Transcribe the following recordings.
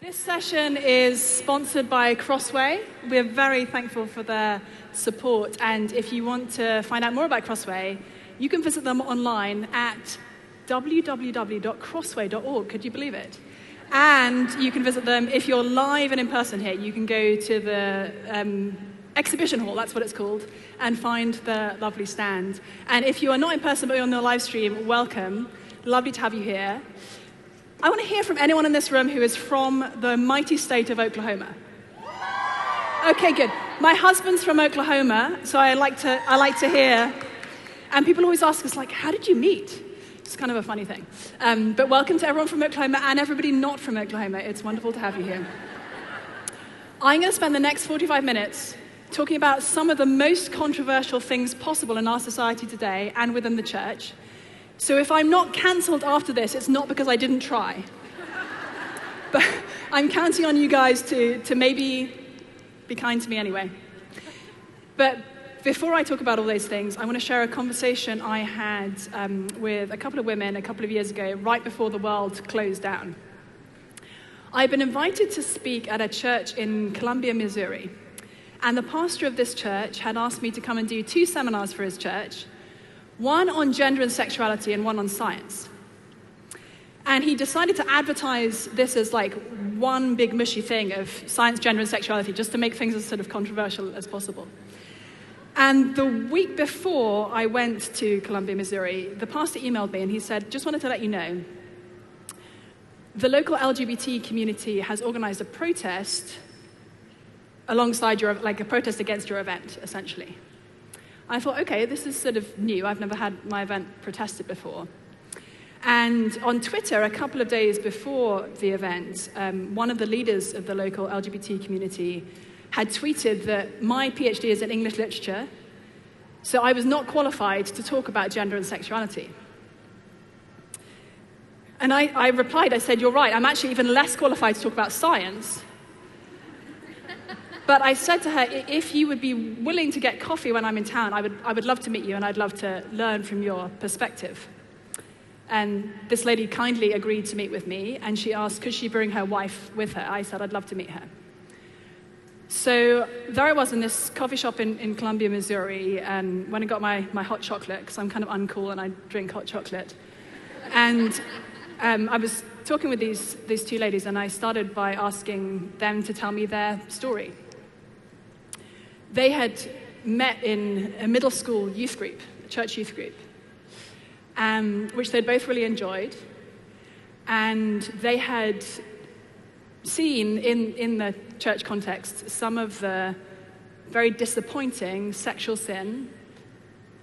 This session is sponsored by Crossway. We're very thankful for their support, and if you want to find out more about Crossway, you can visit them online at www.crossway.org. Could you believe it? And you can visit them if you're live and in person here. You can go to the exhibition hall, that's what it's called, and find the lovely stand. And if you are not in person but you're on the live stream, welcome. Lovely to have you here. I want to hear from anyone in this room who is from the mighty state of Oklahoma. Okay, good. My husband's from Oklahoma, so I like to hear. And people always ask us, like, how did you meet? It's kind of a funny thing. But welcome to everyone from Oklahoma and everybody not from Oklahoma. It's wonderful to have you here. I'm going to spend the next 45 minutes talking about some of the most controversial things possible in our society today and within the church. So if I'm not cancelled after this, it's not because I didn't try. But I'm counting on you guys to maybe be kind to me anyway. But before I talk about all those things, I want to share a conversation I had with a couple of women a couple of years ago, right before the world closed down. I'd been invited to speak at a church in Columbia, Missouri. And the pastor of this church had asked me to come and do 2 seminars for his church, one on gender and sexuality and one on science. And he decided to advertise this as like one big mushy thing of science, gender, and sexuality, just to make things as sort of controversial as possible. And the week before I went to Columbia, Missouri, the pastor emailed me and he said, just wanted to let you know, the local LGBT community has organized a protest alongside a protest against your event, essentially. I thought, okay, this is sort of new. I've never had my event protested before. And on Twitter, a couple of days before the event, one of the leaders of the local LGBT community had tweeted that my PhD is in English literature, so I was not qualified to talk about gender and sexuality. And I replied, I said, you're right, I'm actually even less qualified to talk about science. But I said to her, if you would be willing to get coffee when I'm in town, I would love to meet you and I'd love to learn from your perspective. And this lady kindly agreed to meet with me, and she asked, could she bring her wife with her? I said, I'd love to meet her. So there I was in this coffee shop in Columbia, Missouri, and when I got my hot chocolate, because I'm kind of uncool and I drink hot chocolate. And I was talking with these 2 ladies, and I started by asking them to tell me their story. They had met in a middle school youth group, a church youth group, which they'd both really enjoyed. And they had seen in the church context some of the very disappointing sexual sin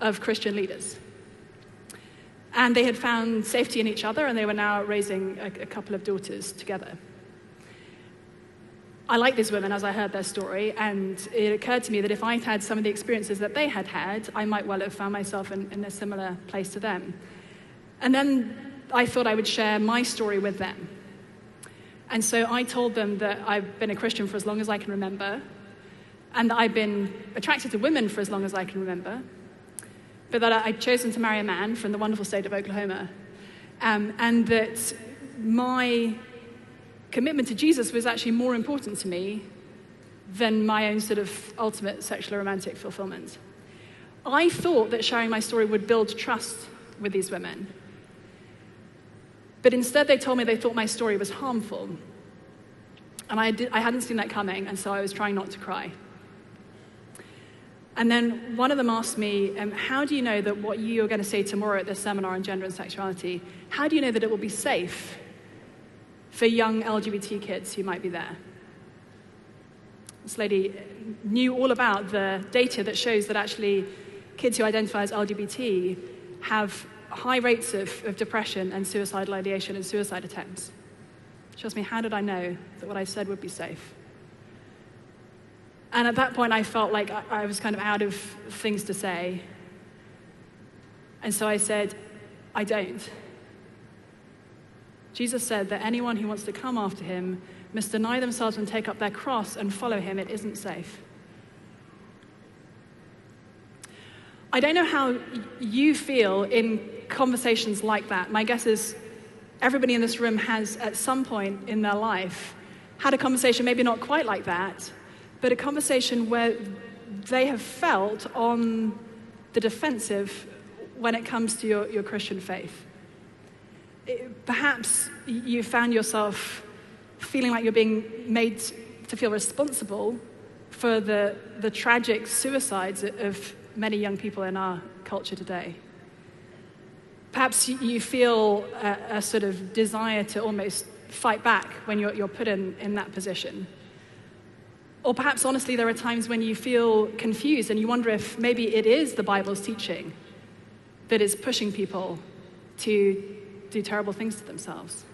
of Christian leaders. And they had found safety in each other, and they were now raising a couple of daughters together. I liked these women as I heard their story, and it occurred to me that if I'd had some of the experiences that they had had, I might well have found myself in a similar place to them. And then I thought I would share my story with them. And so I told them that I've been a Christian for as long as I can remember, and that I've been attracted to women for as long as I can remember, but that I'd chosen to marry a man from the wonderful state of Oklahoma, and that my commitment to Jesus was actually more important to me than my own sort of ultimate sexual or romantic fulfillment. I thought that sharing my story would build trust with these women. But instead they told me they thought my story was harmful. And I hadn't seen that coming, and so I was trying not to cry. And then one of them asked me, how do you know that what you're going to say tomorrow at this seminar on gender and sexuality, how do you know that it will be safe for young LGBT kids who might be there? This lady knew all about the data that shows that actually kids who identify as LGBT have high rates of depression and suicidal ideation and suicide attempts. She asked me, how did I know that what I said would be safe? And at that point, I felt like I was kind of out of things to say. And so I said, I don't. Jesus said that anyone who wants to come after him must deny themselves and take up their cross and follow him. It isn't safe. I don't know how you feel in conversations like that. My guess is everybody in this room has, at some point in their life, had a conversation, maybe not quite like that, but a conversation where they have felt on the defensive when it comes to your Christian faith. Perhaps you found yourself feeling like you're being made to feel responsible for the tragic suicides of many young people in our culture today. Perhaps you feel a sort of desire to almost fight back when you're put in that position. Or perhaps, honestly, there are times when you feel confused and you wonder if maybe it is the Bible's teaching that is pushing people to do terrible things to themselves.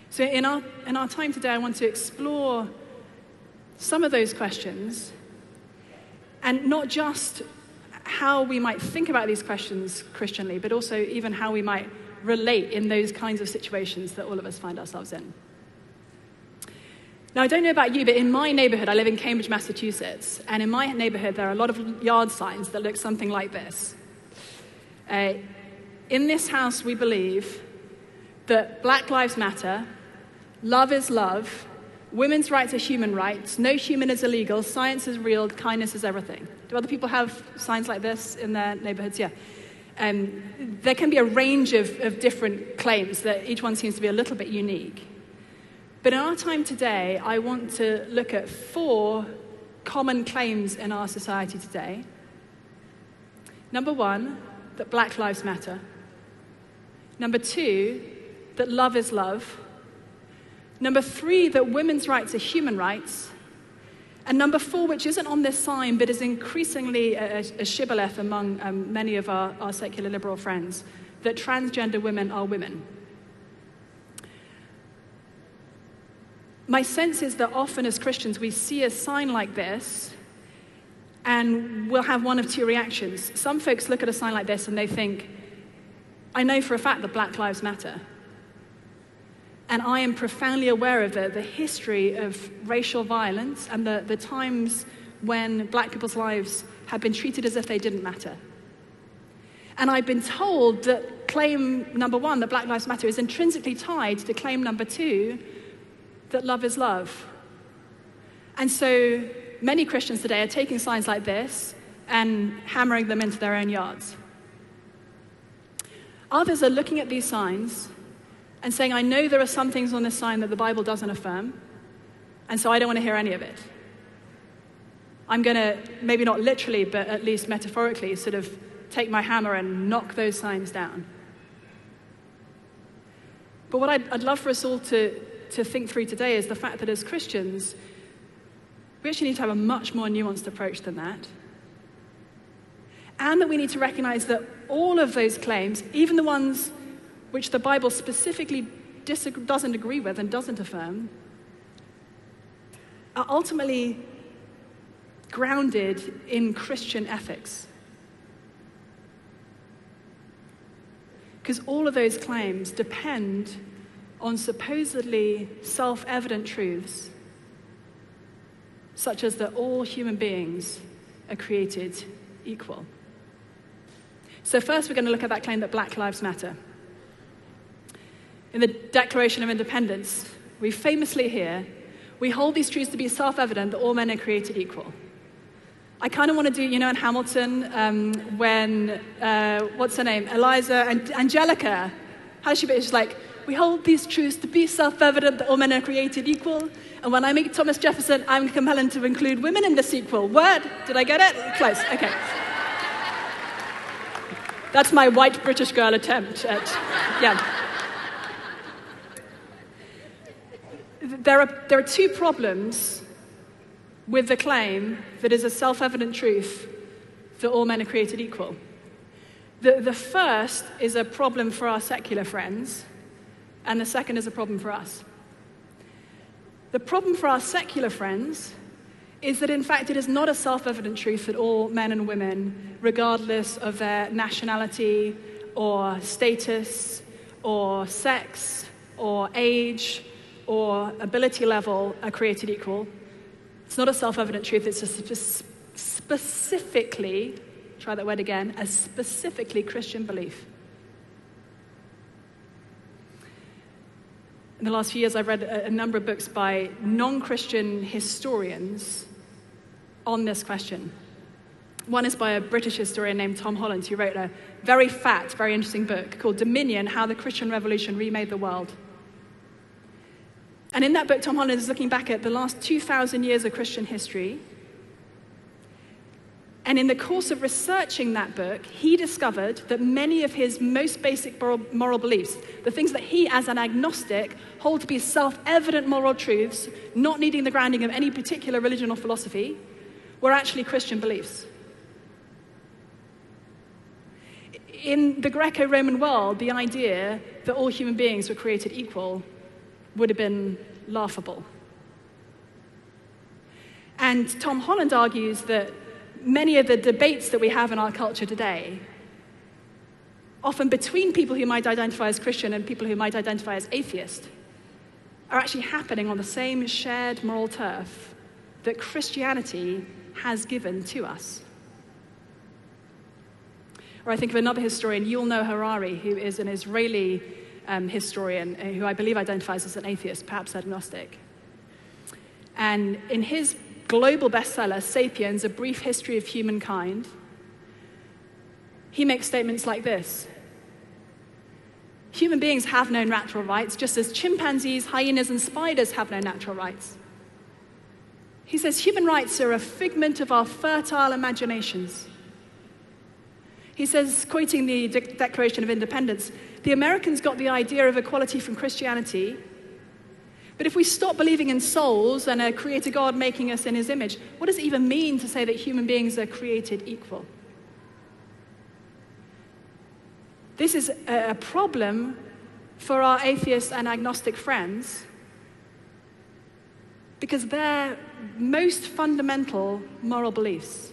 So in our time today, I want to explore some of those questions, and not just how we might think about these questions Christianly, but also even how we might relate in those kinds of situations that all of us find ourselves in. Now, I don't know about you, but in my neighborhood, I live in Cambridge, Massachusetts, and in my neighborhood, there are a lot of yard signs that look something like this. In this house, we believe that Black Lives Matter, love is love, women's rights are human rights, no human is illegal, science is real, kindness is everything. Do other people have signs like this in their neighborhoods? Yeah. There can be a range of different claims that each one seems to be a little bit unique. But in our time today, I want to look at 4 common claims in our society today. Number 1, that Black Lives Matter. Number 2, that love is love. Number 3, that women's rights are human rights. And number 4, which isn't on this sign, but is increasingly a shibboleth among many of our secular liberal friends, that transgender women are women. My sense is that often as Christians, we see a sign like this, and we'll have one of 2 reactions. Some folks look at a sign like this and they think, I know for a fact that Black Lives Matter. And I am profoundly aware of the history of racial violence and the times when Black people's lives have been treated as if they didn't matter. And I've been told that claim number 1, that Black Lives Matter, is intrinsically tied to claim number 2, that love is love. And so many Christians today are taking signs like this and hammering them into their own yards. Others are looking at these signs and saying, I know there are some things on this sign that the Bible doesn't affirm, and so I don't want to hear any of it. I'm going to, maybe not literally, but at least metaphorically, sort of take my hammer and knock those signs down. But what I'd love for us all to think through today is the fact that as Christians, we actually need to have a much more nuanced approach than that. And that we need to recognize that all of those claims, even the ones which the Bible specifically doesn't agree with and doesn't affirm, are ultimately grounded in Christian ethics. Because all of those claims depend on supposedly self-evident truths, such as that all human beings are created equal. So first, we're going to look at that claim that Black Lives Matter. In the Declaration of Independence, we famously hear, we hold these truths to be self-evident that all men are created equal. I kind of want to do, in Hamilton, when, what's her name, Eliza and Angelica, how does she be? She's like, we hold these truths to be self-evident that all men are created equal. And when I meet Thomas Jefferson, I'm compelled to include women in the sequel. Word? Did I get it? Close. Okay. That's my white British girl attempt at, yeah. There are 2 problems with the claim that is a self-evident truth that all men are created equal. The first is a problem for our secular friends, and the second is a problem for us. The problem for our secular friends is that, in fact, it is not a self-evident truth that all men and women, regardless of their nationality or status or sex or age or ability level, are created equal. It's not a self-evident truth. It's a specifically, try that word again, a specifically Christian belief. In the last few years, I've read a number of books by non-Christian historians on this question. One is by a British historian named Tom Holland, who wrote a very fat, very interesting book called Dominion: How the Christian Revolution Remade the World. And in that book, Tom Holland is looking back at the last 2,000 years of Christian history. And in the course of researching that book, he discovered that many of his most basic moral beliefs, the things that he as an agnostic hold to be self-evident moral truths, not needing the grounding of any particular religion or philosophy, were actually Christian beliefs. In the Greco-Roman world, the idea that all human beings were created equal would have been laughable. And Tom Holland argues that many of the debates that we have in our culture today, often between people who might identify as Christian and people who might identify as atheist, are actually happening on the same shared moral turf that Christianity has given to us. Or I think of another historian, Yuval Harari, who is an Israeli historian who I believe identifies as an atheist, perhaps agnostic. And in his global bestseller, Sapiens, A Brief History of Humankind, he makes statements like this: human beings have no natural rights, just as chimpanzees, hyenas, and spiders have no natural rights. He says human rights are a figment of our fertile imaginations. He says, quoting the Declaration of Independence, the Americans got the idea of equality from Christianity, but if we stop believing in souls and a creator God making us in his image, what does it even mean to say that human beings are created equal? This is a problem for our atheist and agnostic friends, because their most fundamental moral beliefs,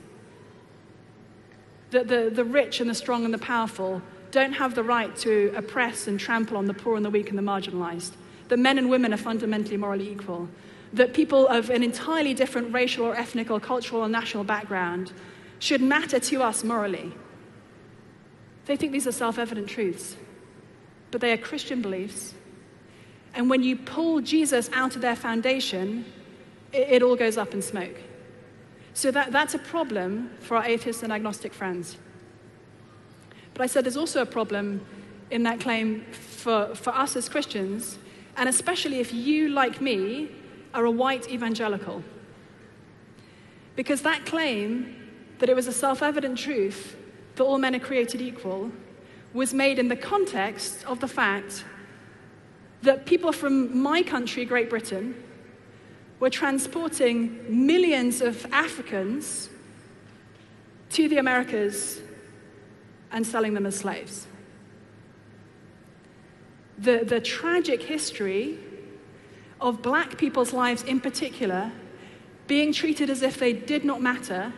that the rich and the strong and the powerful don't have the right to oppress and trample on the poor and the weak and the marginalized, that men and women are fundamentally morally equal, that people of an entirely different racial or ethnic or cultural or national background should matter to us morally. They think these are self-evident truths, but they are Christian beliefs. And when you pull Jesus out of their foundation, it all goes up in smoke. So that's a problem for our atheist and agnostic friends. But I said there's also a problem in that claim for us as Christians, and especially if you, like me, are a white evangelical. Because that claim that it was a self-evident truth that all men are created equal was made in the context of the fact that people from my country, Great Britain, were transporting millions of Africans to the Americas and selling them as slaves. The tragic history of black people's lives in particular being treated as if they did not matter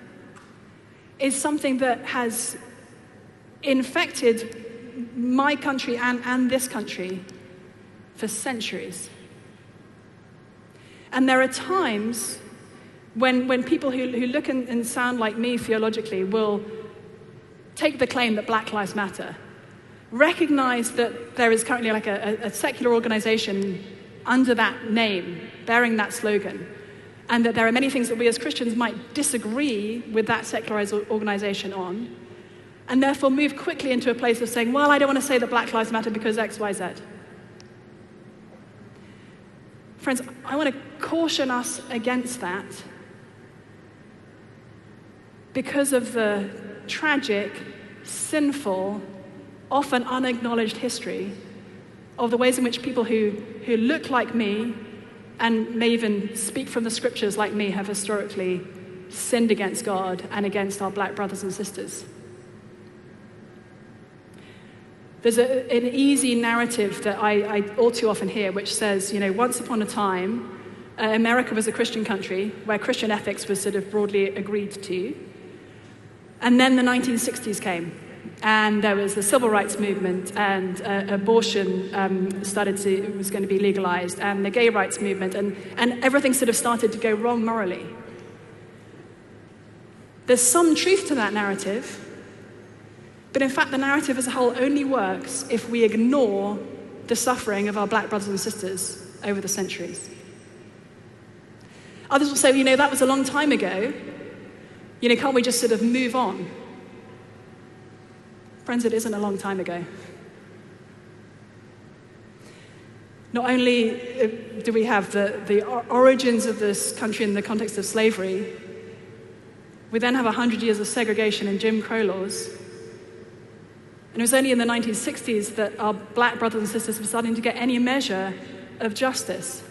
is something that has infected my country and this country for centuries. And there are times when people who look and sound like me theologically will take the claim that Black Lives Matter, recognize that there is currently like a secular organization under that name, bearing that slogan, and that there are many things that we as Christians might disagree with that secularized organization on, and therefore move quickly into a place of saying, well, I don't want to say that Black Lives Matter because X, Y, Z. Friends, I want to caution us against that because of the tragic, sinful, often unacknowledged history of the ways in which people who look like me and may even speak from the scriptures like me have historically sinned against God and against our black brothers and sisters. There's an easy narrative that I all too often hear, which says, once upon a time, America was a Christian country where Christian ethics was sort of broadly agreed to. And then the 1960s came, and there was the civil rights movement, and abortion was going to be legalized, and the gay rights movement, and everything sort of started to go wrong morally. There's some truth to that narrative, but in fact the narrative as a whole only works if we ignore the suffering of our black brothers and sisters over the centuries. Others will say, that was a long time ago. Can't we just sort of move on? Friends, it isn't a long time ago. Not only do we have the origins of this country in the context of slavery, we then have 100 years of segregation and Jim Crow laws. And it was only in the 1960s that our black brothers and sisters were starting to get any measure of justice.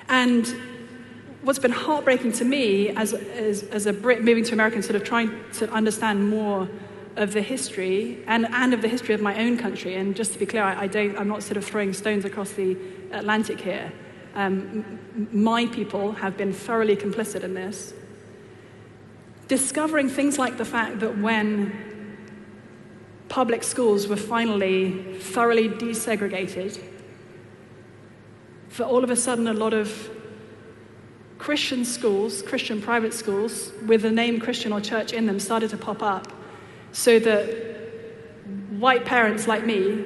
And what's been heartbreaking to me as a Brit moving to America and sort of trying to understand more of the history and of the history of my own country, and just to be clear, I'm not sort of throwing stones across the Atlantic here. My people have been thoroughly complicit in this. Discovering things like the fact that when public schools were finally thoroughly desegregated, for all of a sudden a lot of Christian schools, Christian private schools, with the name Christian or church in them started to pop up so that white parents like me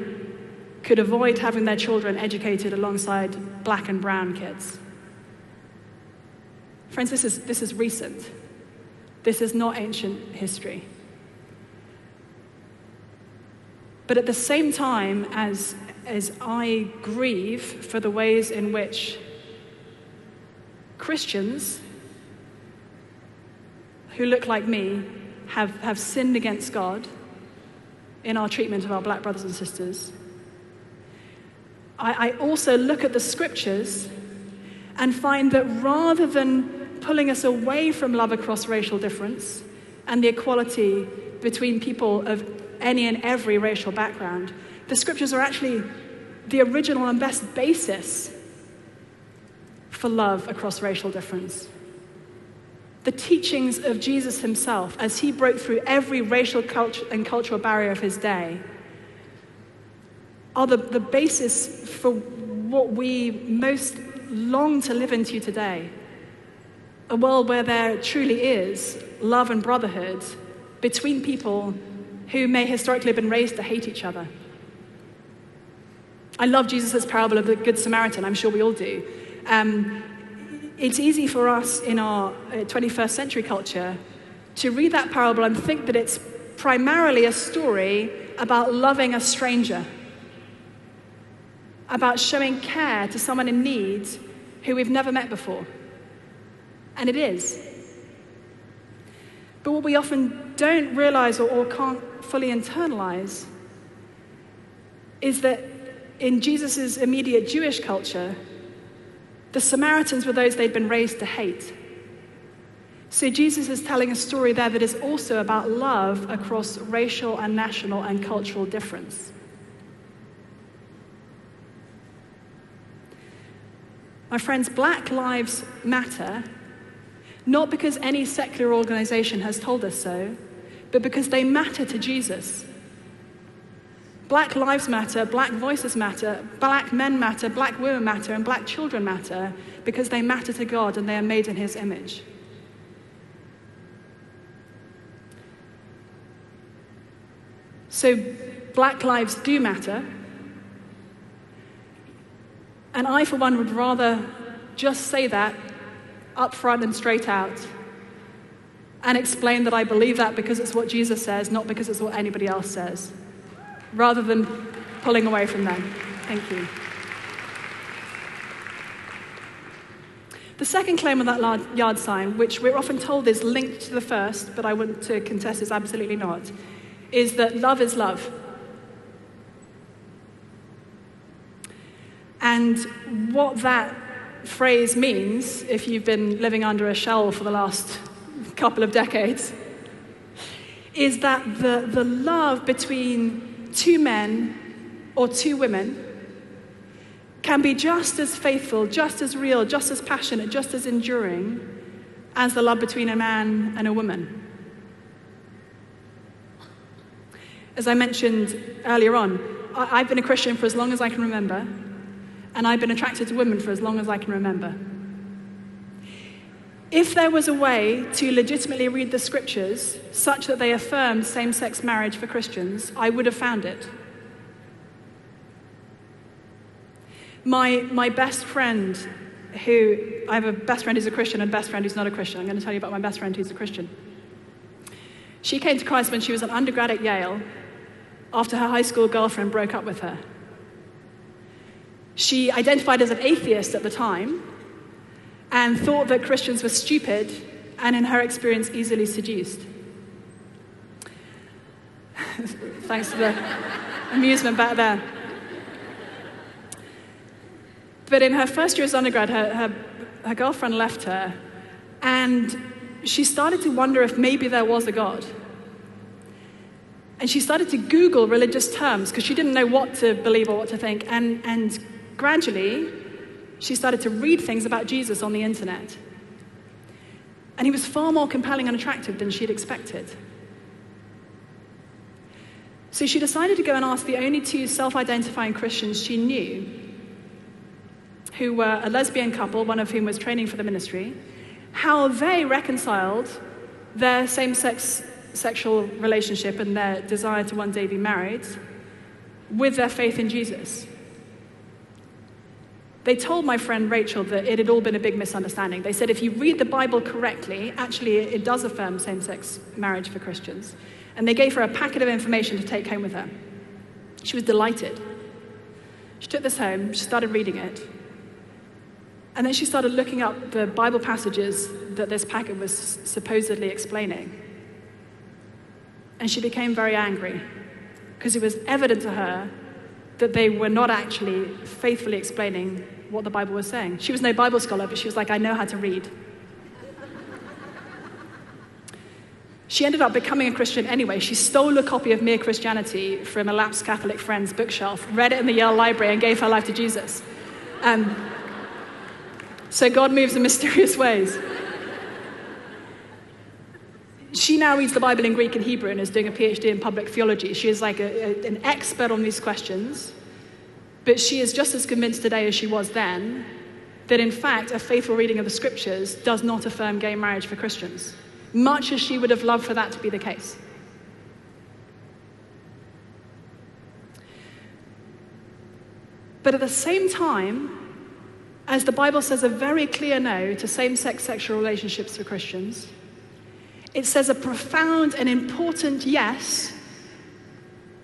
could avoid having their children educated alongside black and brown kids. Friends, this is recent. This is not ancient history. But at the same time as I grieve for the ways in which Christians who look like me have sinned against God in our treatment of our black brothers and sisters, I also look at the scriptures and find that rather than pulling us away from love across racial difference and the equality between people of any and every racial background, the scriptures are actually the original and best basis for love across racial difference. The teachings of Jesus himself, as he broke through every racial and cultural barrier of his day, are the basis for what we most long to live into today. A world where there truly is love and brotherhood between people who may historically have been raised to hate each other. I love Jesus' parable of the Good Samaritan. I'm sure we all do. It's easy for us in our 21st century culture to read that parable and think that it's primarily a story about loving a stranger, about showing care to someone in need who we've never met before. And it is. But what we often don't realize or can't fully internalize is that in Jesus' immediate Jewish culture, the Samaritans were those they'd been raised to hate. So Jesus is telling a story there that is also about love across racial and national and cultural difference. My friends, Black Lives Matter, not because any secular organization has told us so, but because they matter to Jesus. Black lives matter, black voices matter, black men matter, black women matter, and black children matter because they matter to God and they are made in his image. So black lives do matter. And I, for one, would rather just say that up front and straight out and explain that I believe that because it's what Jesus says, not because it's what anybody else says, rather than pulling away from them. Thank you. The second claim on that yard sign, which we're often told is linked to the first, but I want to contest is absolutely not, is that love is love. And what that phrase means, if you've been living under a shell for the last couple of decades, is that the love between two men or two women can be just as faithful, just as real, just as passionate, just as enduring as the love between a man and a woman. As I mentioned earlier on, I've been a Christian for as long as I can remember, and I've been attracted to women for as long as I can remember. If there was a way to legitimately read the scriptures such that they affirmed same-sex marriage for Christians, I would have found it. My best friend, I have a best friend who's a Christian and a best friend who's not a Christian. I'm going to tell you about my best friend who's a Christian. She came to Christ when she was an undergrad at Yale after her high school girlfriend broke up with her. She identified as an atheist at the time and thought that Christians were stupid and, in her experience, easily seduced. Thanks for the amusement back there. But in her first year as undergrad, her girlfriend left her, and she started to wonder if maybe there was a God. And she started to Google religious terms because she didn't know what to believe or what to think. And gradually, she started to read things about Jesus on the internet. And he was far more compelling and attractive than she'd expected. So she decided to go and ask the only two self-identifying Christians she knew, who were a lesbian couple, one of whom was training for the ministry, how they reconciled their same-sex sexual relationship and their desire to one day be married with their faith in Jesus. They told my friend Rachel that it had all been a big misunderstanding. They said if you read the Bible correctly, actually it does affirm same-sex marriage for Christians. And they gave her a packet of information to take home with her. She was delighted. She took this home, she started reading it, and then she started looking up the Bible passages that this packet was supposedly explaining. And she became very angry because it was evident to her that they were not actually faithfully explaining what the Bible was saying. She was no Bible scholar, but she was like, I know how to read. She ended up becoming a Christian anyway. She stole a copy of Mere Christianity from a lapsed Catholic friend's bookshelf, read it in the Yale library, and gave her life to Jesus. So God moves in mysterious ways. She now reads the Bible in Greek and Hebrew and is doing a PhD in public theology. She is like an expert on these questions, but she is just as convinced today as she was then that, in fact, a faithful reading of the scriptures does not affirm gay marriage for Christians, much as she would have loved for that to be the case. But at the same time, as the Bible says a very clear no to same-sex sexual relationships for Christians, it says a profound and important yes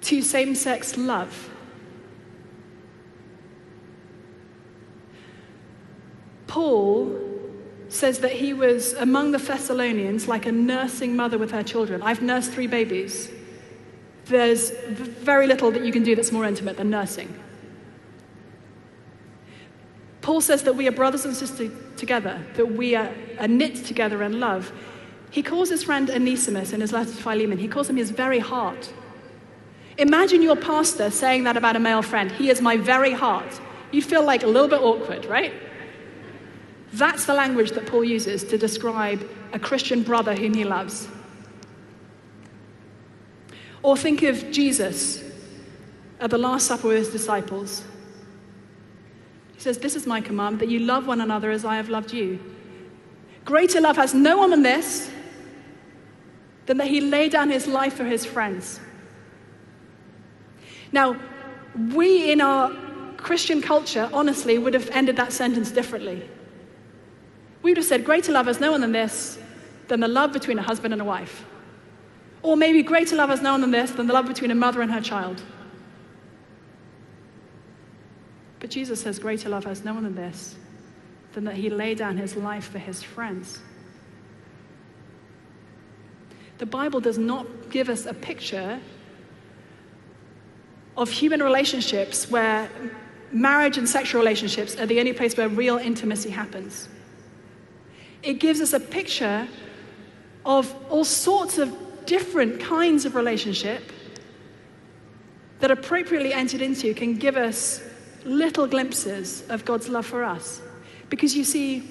to same-sex love. Paul says that he was among the Thessalonians like a nursing mother with her children. I've nursed 3 babies. There's very little that you can do that's more intimate than nursing. Paul says that we are brothers and sisters together, that we are knit together in love. He calls his friend Onesimus in his letter to Philemon, he calls him his very heart. Imagine your pastor saying that about a male friend. He is my very heart. You'd feel like a little bit awkward, right? That's the language that Paul uses to describe a Christian brother whom he loves. Or think of Jesus at the Last Supper with his disciples. He says, this is my command, that you love one another as I have loved you. Greater love has no one than this, than that he laid down his life for his friends. Now, we in our Christian culture, honestly, would have ended that sentence differently. We would have said, greater love has no one than this, than the love between a husband and a wife. Or maybe greater love has no one than this, than the love between a mother and her child. But Jesus says, greater love has no one than this, than that he laid down his life for his friends. The Bible does not give us a picture of human relationships where marriage and sexual relationships are the only place where real intimacy happens. It gives us a picture of all sorts of different kinds of relationship that appropriately entered into can give us little glimpses of God's love for us. Because you see,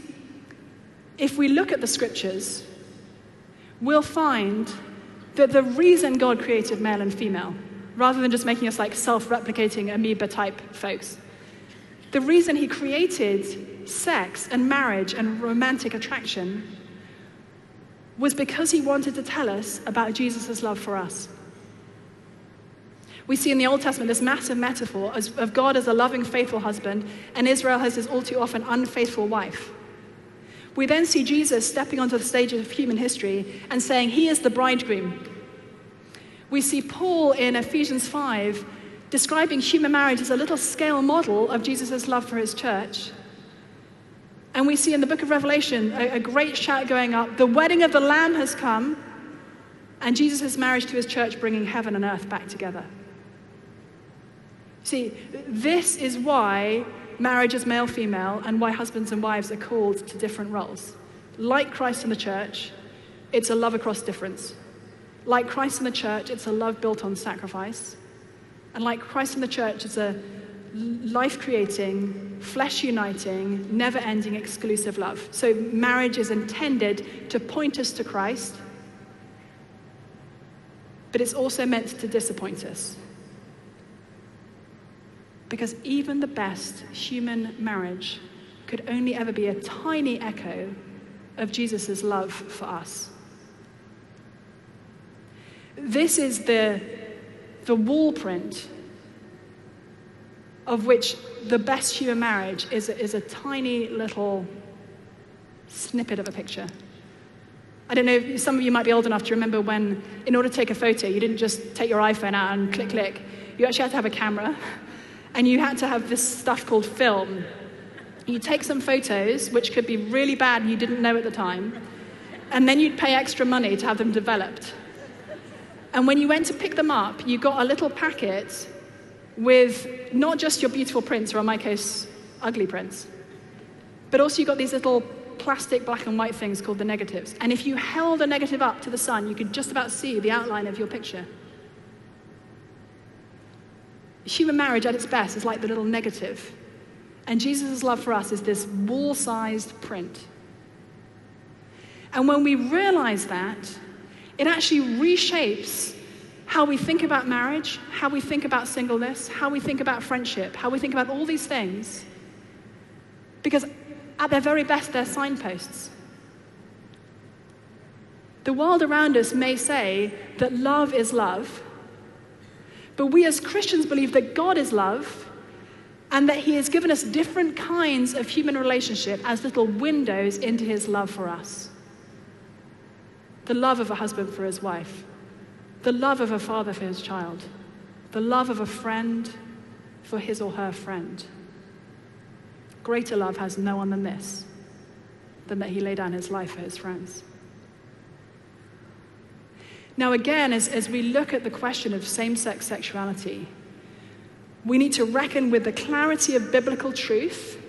if we look at the scriptures, we'll find that the reason God created male and female, rather than just making us like self-replicating amoeba type folks, the reason he created sex and marriage and romantic attraction was because he wanted to tell us about Jesus' love for us. We see in the Old Testament this massive metaphor of God as a loving, faithful husband, and Israel as his all too often unfaithful wife. We then see Jesus stepping onto the stage of human history and saying he is the bridegroom. We see Paul in Ephesians 5 describing human marriage as a little scale model of Jesus' love for his church. And we see in the book of Revelation a great shout going up, the wedding of the Lamb has come, and Jesus' marriage to his church bringing heaven and earth back together. See, this is why marriage is male-female and why husbands and wives are called to different roles. Like Christ in the church, it's a love across difference. Like Christ in the church, it's a love built on sacrifice. And like Christ in the church, it's a life-creating, flesh-uniting, never-ending, exclusive love. So marriage is intended to point us to Christ, but it's also meant to disappoint us. Because even the best human marriage could only ever be a tiny echo of Jesus' love for us. This is the wall print of which the best human marriage is a tiny little snippet of a picture. I don't know, some of you might be old enough to remember when, in order to take a photo, you didn't just take your iPhone out and click, click. You actually had to have a camera, and you had to have this stuff called film. You'd take some photos, which could be really bad and you didn't know at the time, and then you'd pay extra money to have them developed. And when you went to pick them up, you got a little packet with not just your beautiful prints, or in my case, ugly prints, but also you got these little plastic black and white things called the negatives. And if you held a negative up to the sun, you could just about see the outline of your picture. Human marriage at its best is like the little negative. And Jesus' love for us is this wall-sized print. And when we realize that, it actually reshapes how we think about marriage, how we think about singleness, how we think about friendship, how we think about all these things. Because at their very best, they're signposts. The world around us may say that love is love, but we as Christians believe that God is love and that he has given us different kinds of human relationship as little windows into his love for us. The love of a husband for his wife, the love of a father for his child, the love of a friend for his or her friend. Greater love has no one than this, than that he laid down his life for his friends. Now again, as we look at the question of same-sex sexuality, we need to reckon with the clarity of biblical truth,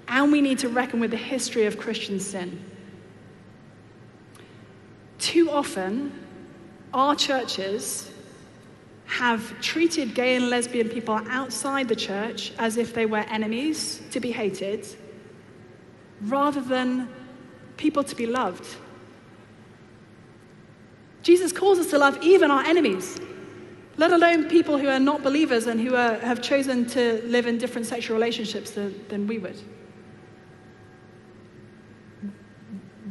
and we need to reckon with the history of Christian sin. Too often, our churches have treated gay and lesbian people outside the church as if they were enemies to be hated, rather than people to be loved. Jesus calls us to love even our enemies, let alone people who are not believers and who have chosen to live in different sexual relationships than we would.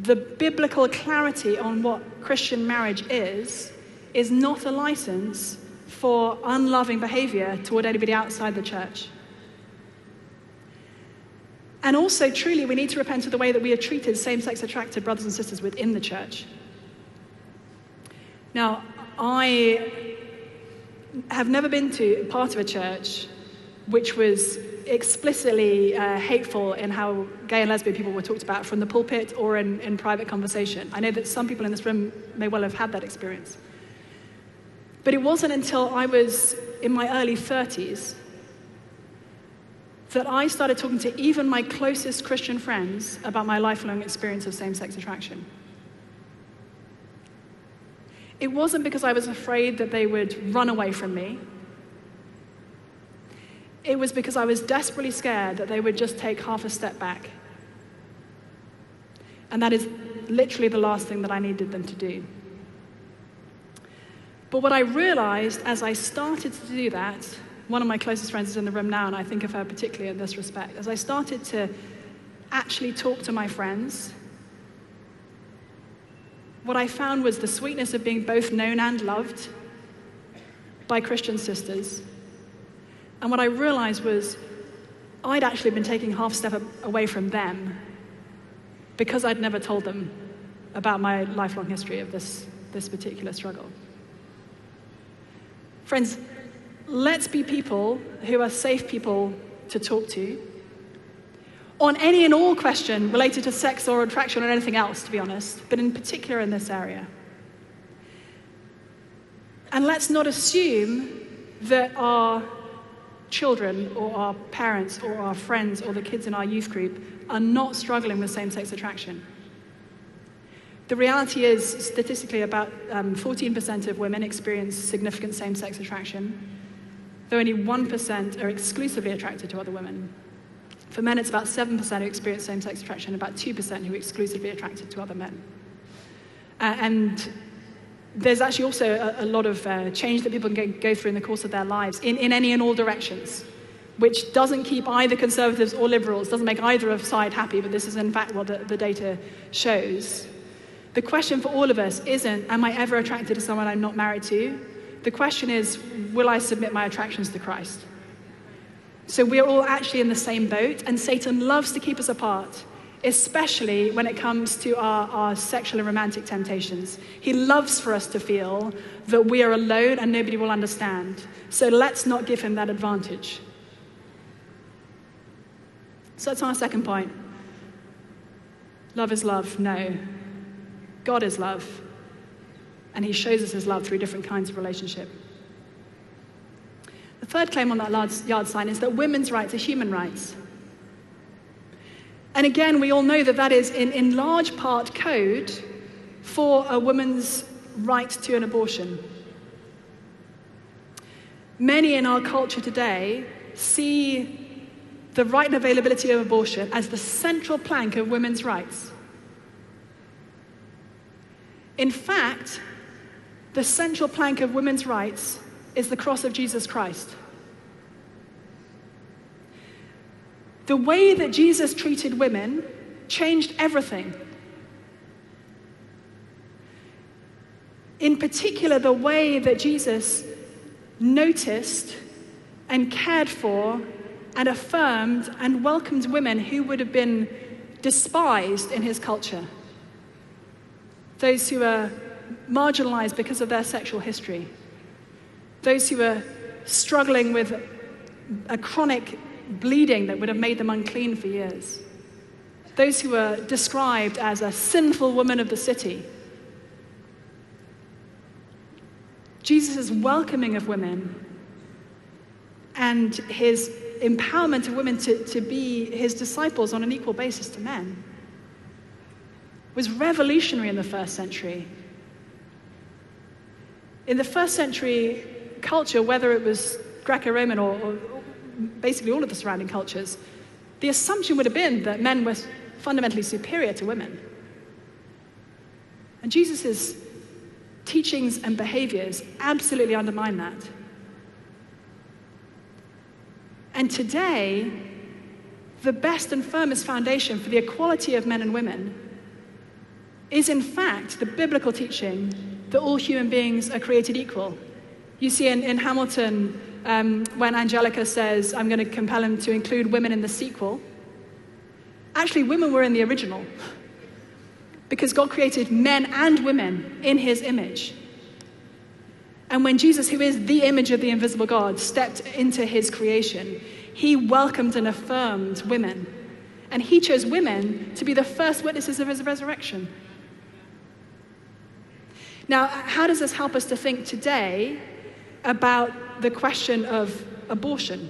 The biblical clarity on what Christian marriage is not a license for unloving behavior toward anybody outside the church. And also, truly, we need to repent of the way that we have treated same-sex attracted brothers and sisters within the church. Now, I have never been to part of a church which was explicitly hateful in how gay and lesbian people were talked about from the pulpit or in private conversation. I know that some people in this room may well have had that experience. But it wasn't until I was in my early 30s that I started talking to even my closest Christian friends about my lifelong experience of same-sex attraction. It wasn't because I was afraid that they would run away from me. It was because I was desperately scared that they would just take half a step back. And that is literally the last thing that I needed them to do. But what I realized as I started to do that, one of my closest friends is in the room now, and I think of her particularly in this respect, as I started to actually talk to my friends, what I found was the sweetness of being both known and loved by Christian sisters. And what I realized was I'd actually been taking half a step away from them because I'd never told them about my lifelong history of this particular struggle. Friends, let's be people who are safe people to talk to on any and all question related to sex or attraction or anything else, to be honest, but in particular in this area. And let's not assume that our children or our parents or our friends or the kids in our youth group are not struggling with same-sex attraction. The reality is, statistically, about 14% of women experience significant same-sex attraction, though only 1% are exclusively attracted to other women. For men, it's about 7% who experience same-sex attraction, about 2% who are exclusively attracted to other men. And there's actually also a lot of change that people can go through in the course of their lives in any and all directions, which doesn't keep either conservatives or liberals, doesn't make either side happy, but this is in fact what the data shows. The question for all of us isn't, am I ever attracted to someone I'm not married to? The question is, will I submit my attractions to Christ? So we're all actually in the same boat, and Satan loves to keep us apart, especially when it comes to our sexual and romantic temptations. He loves for us to feel that we are alone and nobody will understand. So let's not give him that advantage. So that's our second point. Love is love, no. God is love, and he shows us his love through different kinds of relationship. The third claim on that yard sign is that women's rights are human rights. And again, we all know that that is in large part code for a woman's right to an abortion. Many in our culture today see the right and availability of abortion as the central plank of women's rights. In fact, the central plank of women's rights is the cross of Jesus Christ. The way that Jesus treated women changed everything. In particular, the way that Jesus noticed and cared for and affirmed and welcomed women who would have been despised in his culture. Those who are marginalized because of their sexual history. Those who are struggling with a chronic bleeding that would have made them unclean for years. Those who are described as a sinful woman of the city. Jesus' welcoming of women and his empowerment of women to be his disciples on an equal basis to men was revolutionary in the first century. In the first century culture, whether it was Greco-Roman or basically all of the surrounding cultures, the assumption would have been that men were fundamentally superior to women. And Jesus' teachings and behaviors absolutely undermine that. And today, the best and firmest foundation for the equality of men and women is in fact the biblical teaching that all human beings are created equal. You see in Hamilton, when Angelica says, I'm going to compel him to include women in the sequel, actually women were in the original, because God created men and women in his image. And when Jesus, who is the image of the invisible God, stepped into his creation, he welcomed and affirmed women. And he chose women to be the first witnesses of his resurrection. Now, how does this help us to think today about the question of abortion?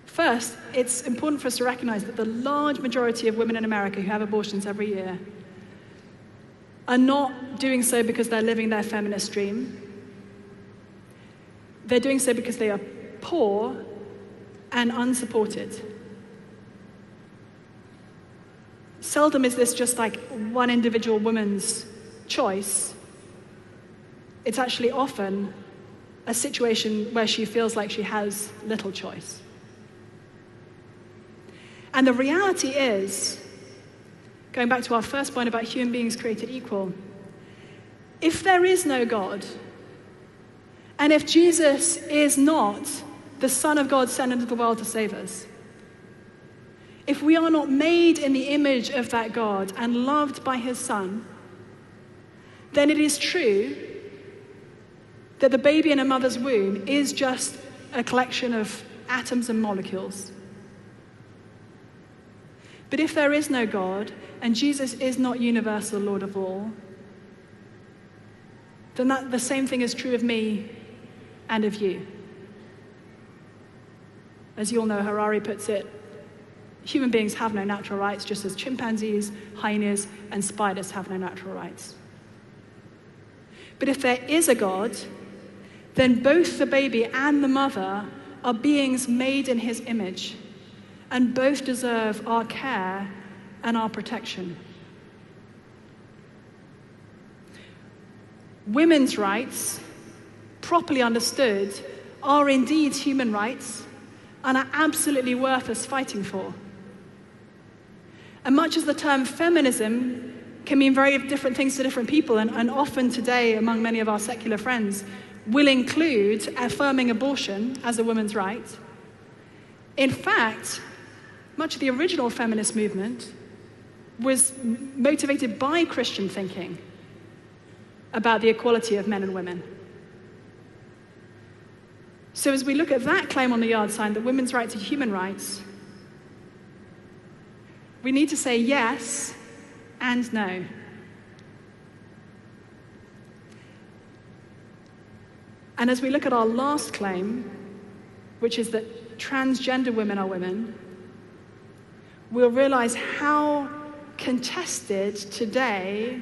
First, it's important for us to recognize that the large majority of women in America who have abortions every year are not doing so because they're living their feminist dream. They're doing so because they are poor and unsupported. Seldom is this just like one individual woman's choice. It's actually often a situation where she feels like she has little choice. And the reality is, going back to our first point about human beings created equal, if there is no God, and if Jesus is not the Son of God sent into the world to save us, if we are not made in the image of that God and loved by his Son, then it is true that the baby in a mother's womb is just a collection of atoms and molecules. But if there is no God, and Jesus is not universal Lord of all, then the same thing is true of me and of you. As you all know, Harari puts it, human beings have no natural rights, just as chimpanzees, hyenas, and spiders have no natural rights. But if there is a God, then both the baby and the mother are beings made in his image, and both deserve our care and our protection. Women's rights, properly understood, are indeed human rights and are absolutely worth us fighting for. And much as the term feminism can mean very different things to different people, and often today among many of our secular friends will include affirming abortion as a woman's right, in fact, much of the original feminist movement was motivated by Christian thinking about the equality of men and women. So as we look at that claim on the yard sign, that women's rights are human rights, we need to say yes and no. And as we look at our last claim, which is that transgender women are women, we'll realize how contested today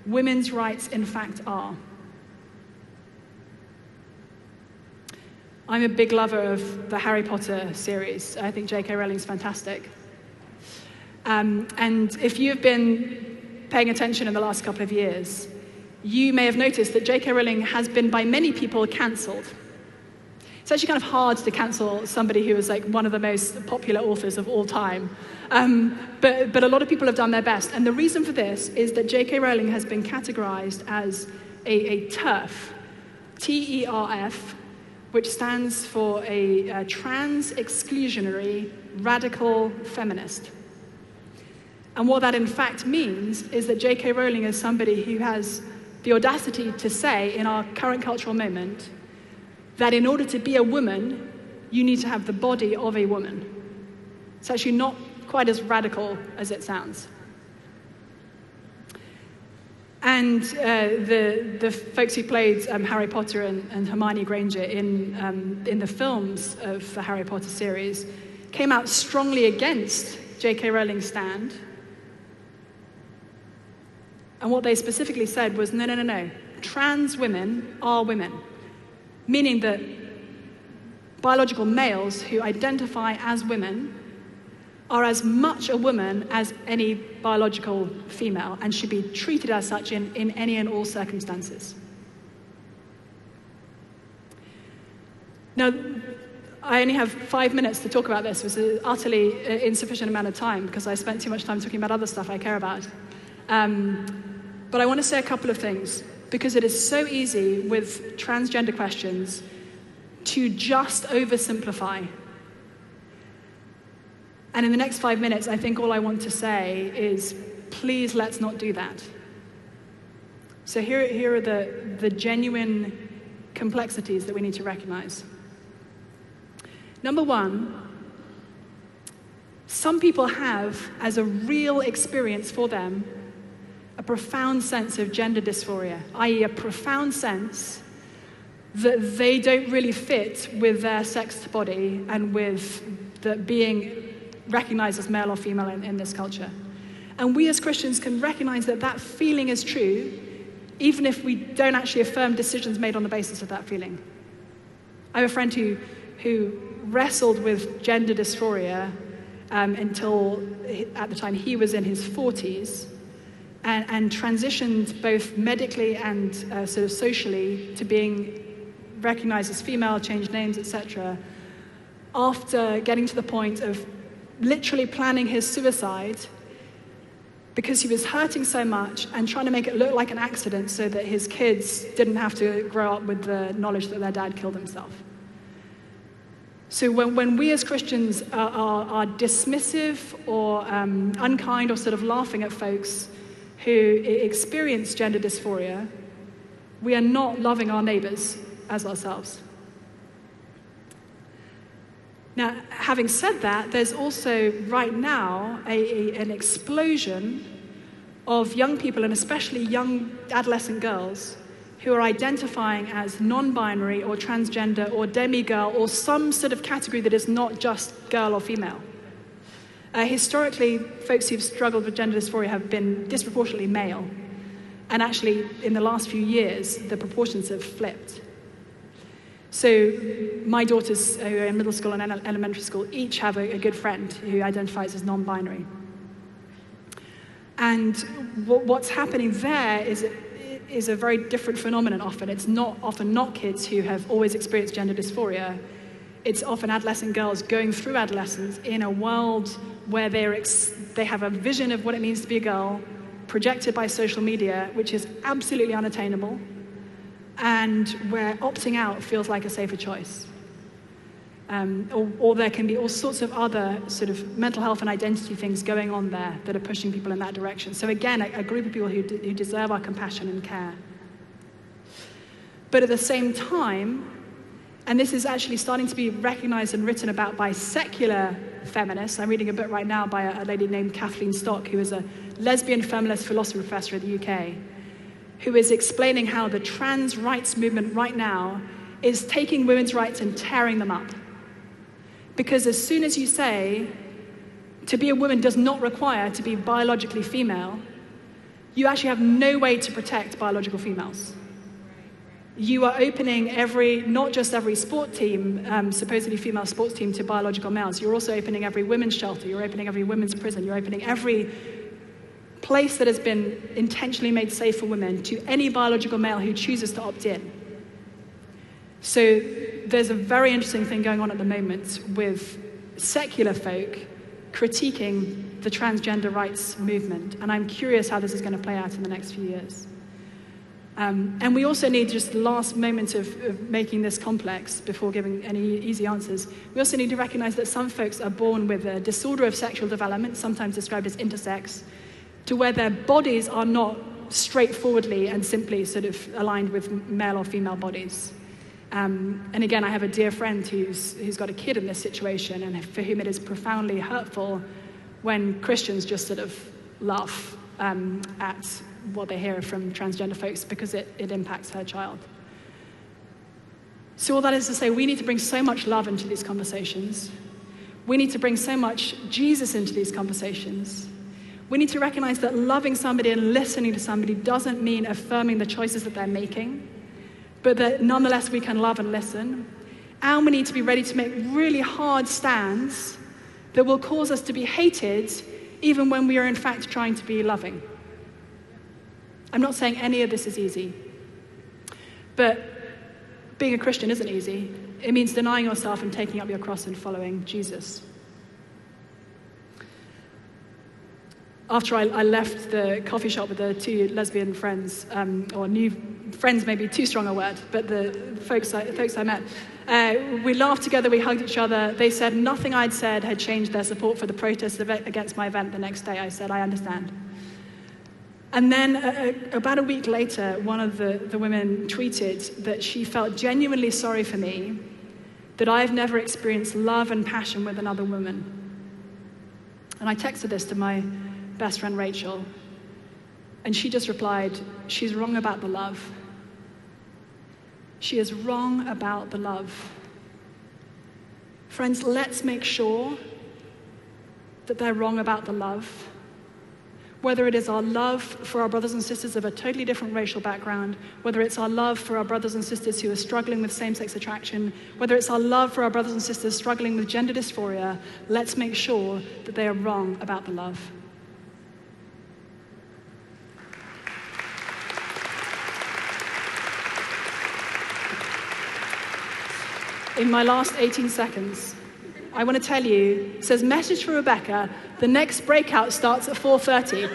women's rights in fact are. I'm a big lover of the Harry Potter series. I think J.K. Rowling's fantastic. And if you've been paying attention in the last couple of years, you may have noticed that J.K. Rowling has been by many people cancelled. It's actually kind of hard to cancel somebody who is like one of the most popular authors of all time. But a lot of people have done their best. And the reason for this is that J.K. Rowling has been categorized as a TERF, T-E-R-F, which stands for a trans-exclusionary radical feminist. And what that in fact means is that J.K. Rowling is somebody who has the audacity to say in our current cultural moment that in order to be a woman, you need to have the body of a woman. It's actually not quite as radical as it sounds. And the folks who played Harry Potter and Hermione Granger in the films of the Harry Potter series came out strongly against J.K. Rowling's stand. And what they specifically said was, no. Trans women are women. Meaning that biological males who identify as women are as much a woman as any biological female and should be treated as such in any and all circumstances. Now, I only have 5 minutes to talk about this, which is an utterly insufficient amount of time because I spent too much time talking about other stuff I care about. But I want to say a couple of things, because it is so easy with transgender questions to just oversimplify. And in the next 5 minutes, I think all I want to say is, please let's not do that. So here are the genuine complexities that we need to recognize. Number one, some people have, as a real experience for them, a profound sense of gender dysphoria, i.e. a profound sense that they don't really fit with their sexed body and with the being recognized as male or female in this culture. And we as Christians can recognize that that feeling is true, even if we don't actually affirm decisions made on the basis of that feeling. I have a friend who wrestled with gender dysphoria until, at the time, he was in his 40s, and transitioned both medically and sort of socially to being recognized as female, changed names, etc., after getting to the point of literally planning his suicide because he was hurting so much and trying to make it look like an accident so that his kids didn't have to grow up with the knowledge that their dad killed himself. So when we as Christians are dismissive or unkind or sort of laughing at folks who experience gender dysphoria, we are not loving our neighbors as ourselves. Now, having said that, there's also right now an explosion of young people, and especially young adolescent girls, who are identifying as non-binary or transgender or demigirl or some sort of category that is not just girl or female. Historically, folks who've struggled with gender dysphoria have been disproportionately male. And actually, in the last few years, the proportions have flipped. So my daughters, who are in middle school and elementary school, each have a good friend who identifies as non-binary. And what's happening there is a very different phenomenon often. It's often not kids who have always experienced gender dysphoria. It's often adolescent girls going through adolescence in a world where they have a vision of what it means to be a girl, projected by social media, which is absolutely unattainable, and where opting out feels like a safer choice. Or there can be all sorts of other sort of mental health and identity things going on there that are pushing people in that direction. So again, a group of people who deserve our compassion and care. But at the same time, and this is actually starting to be recognized and written about by secular feminists. I'm reading a book right now by a lady named Kathleen Stock, who is a lesbian feminist philosophy professor at the UK, who is explaining how the trans rights movement right now is taking women's rights and tearing them up. Because as soon as you say, to be a woman does not require to be biologically female, you actually have no way to protect biological females. You are opening not just every sport team, supposedly female sports team, to biological males. You're also opening every women's shelter. You're opening every women's prison. You're opening every place that has been intentionally made safe for women to any biological male who chooses to opt in. So there's a very interesting thing going on at the moment with secular folk critiquing the transgender rights movement. And I'm curious how this is going to play out in the next few years. And we also need, just the last moment of making this complex before giving any easy answers, we also need to recognize that some folks are born with a disorder of sexual development, sometimes described as intersex, to where their bodies are not straightforwardly and simply sort of aligned with male or female bodies. And again, I have a dear friend who's got a kid in this situation, and for whom it is profoundly hurtful when Christians just sort of laugh at what they hear from transgender folks, because it impacts her child. So all that is to say, we need to bring so much love into these conversations. We need to bring so much Jesus into these conversations. We need to recognize that loving somebody and listening to somebody doesn't mean affirming the choices that they're making, but that nonetheless we can love and listen. And we need to be ready to make really hard stands that will cause us to be hated even when we are in fact trying to be loving. I'm not saying any of this is easy, but being a Christian isn't easy. It means denying yourself and taking up your cross and following Jesus. After I left the coffee shop with the two lesbian friends, or new friends, maybe too strong a word, but the folks I met, we laughed together, we hugged each other. They said nothing I'd said had changed their support for the protest against my event the next day. I said, I understand. And then about a week later, one of the women tweeted that she felt genuinely sorry for me, that I've never experienced love and passion with another woman. And I texted this to my best friend Rachel, and she just replied, she's wrong about the love. She is wrong about the love. Friends, let's make sure that they're wrong about the love. Whether it is our love for our brothers and sisters of a totally different racial background, whether it's our love for our brothers and sisters who are struggling with same-sex attraction, whether it's our love for our brothers and sisters struggling with gender dysphoria, let's make sure that they are wrong about the love. In my last 18 seconds, I want to tell you, it says, message for Rebecca, the next breakout starts at 4:30.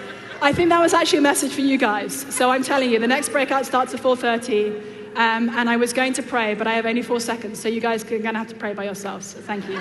I think that was actually a message for you guys. So I'm telling you, the next breakout starts at 4:30, and I was going to pray, but I have only 4 seconds, so you guys are going to have to pray by yourselves. So thank you.